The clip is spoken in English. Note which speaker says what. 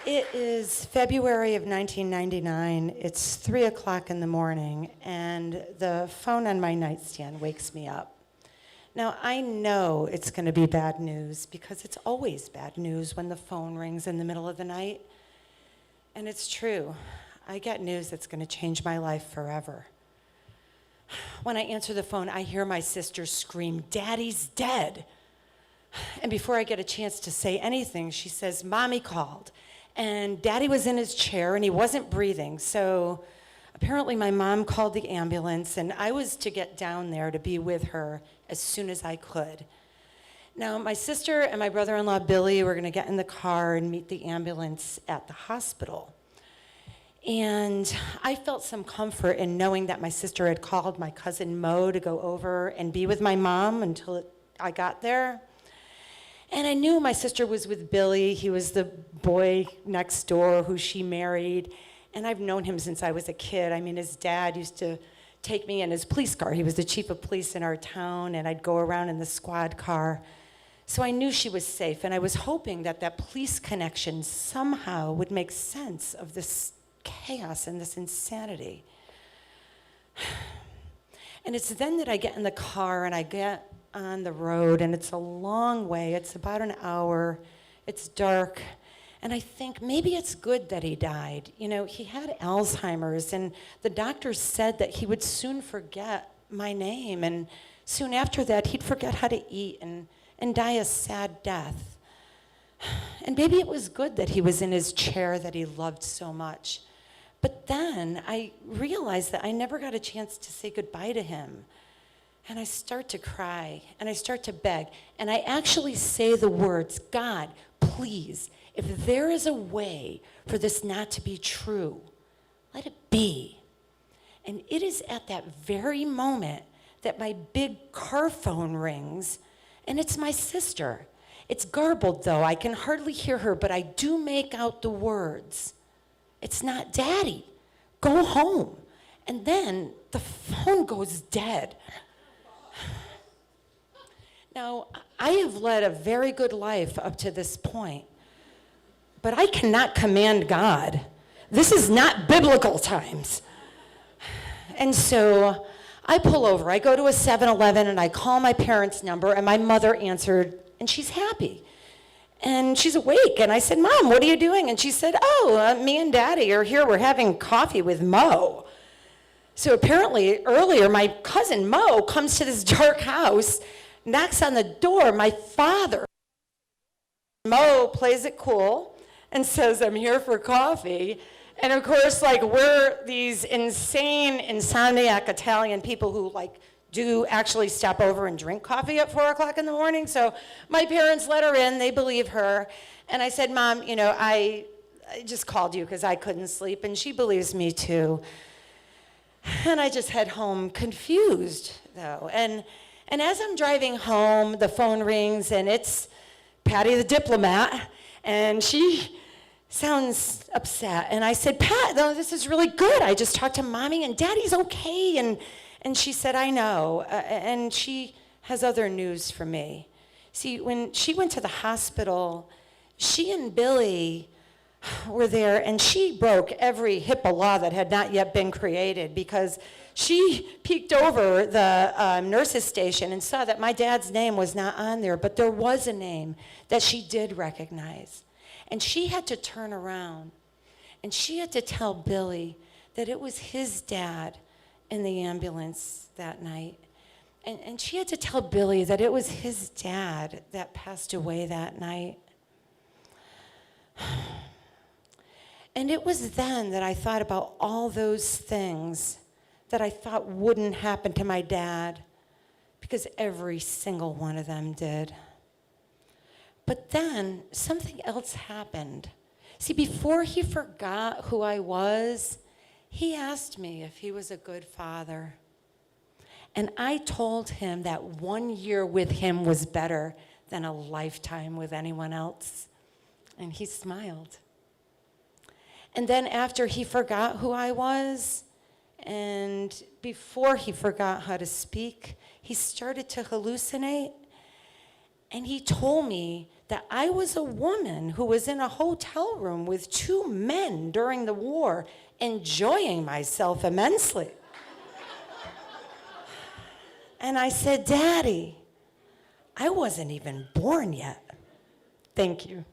Speaker 1: It is February of 1999. It's 3 o'clock in the morning, and the phone on my nightstand wakes me up. Now, I know it's going to be bad news because it's always bad news when the phone rings in the middle of the night. And it's true. I get news that's going to change my life forever. When I answer the phone, I hear my sister scream, "Daddy's dead." And before I get a chance to say anything, she says, "Mommy called. And Daddy was in his chair and he wasn't breathing." So apparently my mom called the ambulance and I was to get down there to be with her as soon as I could. Now, my sister and my brother-in-law, Billy, were gonna get in the car and meet the ambulance at the hospital. And I felt some comfort in knowing that my sister had called my cousin Mo to go over and be with my mom until I got there. And I knew my sister was with Billy. He was the boy next door who she married. And I've known him since I was a kid. I mean, his dad used to take me in his police car. He was the chief of police in our town, and I'd go around in the squad car. So I knew she was safe, and I was hoping that that police connection somehow would make sense of this chaos and this insanity. And it's then that I get in the car and I get on the road, and it's a long way. It's about an hour. It's dark. And I think maybe it's good that he died. You know, he had Alzheimer's, and the doctors said that he would soon forget my name, and soon after that, he'd forget how to eat and die a sad death. And maybe it was good that he was in his chair that he loved so much. But then I realized that I never got a chance to say goodbye to him. And I start to cry, and I start to beg, and I actually say the words, "God, please, if there is a way for this not to be true, let it be." And it is at that very moment that my big car phone rings, and it's my sister. It's garbled, though. I can hardly hear her, but I do make out the words. It's not Daddy. Go home. And then the phone goes dead. Now, I have led a very good life up to this point, but I cannot command God. This is not biblical times. And so I pull over. I go to a 7-Eleven and I call my parents' number, and my mother answered, and she's happy. And she's awake, and I said, "Mom, what are you doing?" And she said, "Me and Daddy are here. We're having coffee with Mo." So apparently earlier, my cousin Mo comes to this dark house, knocks on the door. My father, Mo, plays it cool and says, "I'm here for coffee." And of course, like, we're these insane, insomniac Italian people who do actually stop over and drink coffee at 4 o'clock in the morning. So my parents let her in, they believe her. And I said, "Mom, I just called you because I couldn't sleep." And she believes me too. And I just head home confused, though. And as I'm driving home, the phone rings, and it's Patty the diplomat, and she sounds upset. And I said, "Pat, no, this is really good. I just talked to Mommy, and Daddy's okay." And she said, "I know." And she has other news for me. See, when she went to the hospital, she and Billy were there, and she broke every HIPAA law that had not yet been created, because she peeked over the nurse's station and saw that my dad's name was not on there, but there was a name that she did recognize. And she had to turn around, and she had to tell Billy that it was his dad in the ambulance that night. And she had to tell Billy that it was his dad that passed away that night. And it was then that I thought about all those things that I thought wouldn't happen to my dad, because every single one of them did. But then something else happened. See, before he forgot who I was, he asked me if he was a good father. And I told him that 1 year with him was better than a lifetime with anyone else. And he smiled. And then after he forgot who I was, and before he forgot how to speak, he started to hallucinate. And he told me that I was a woman who was in a hotel room with two men during the war, enjoying myself immensely. And I said, Daddy, I wasn't even born yet. Thank you.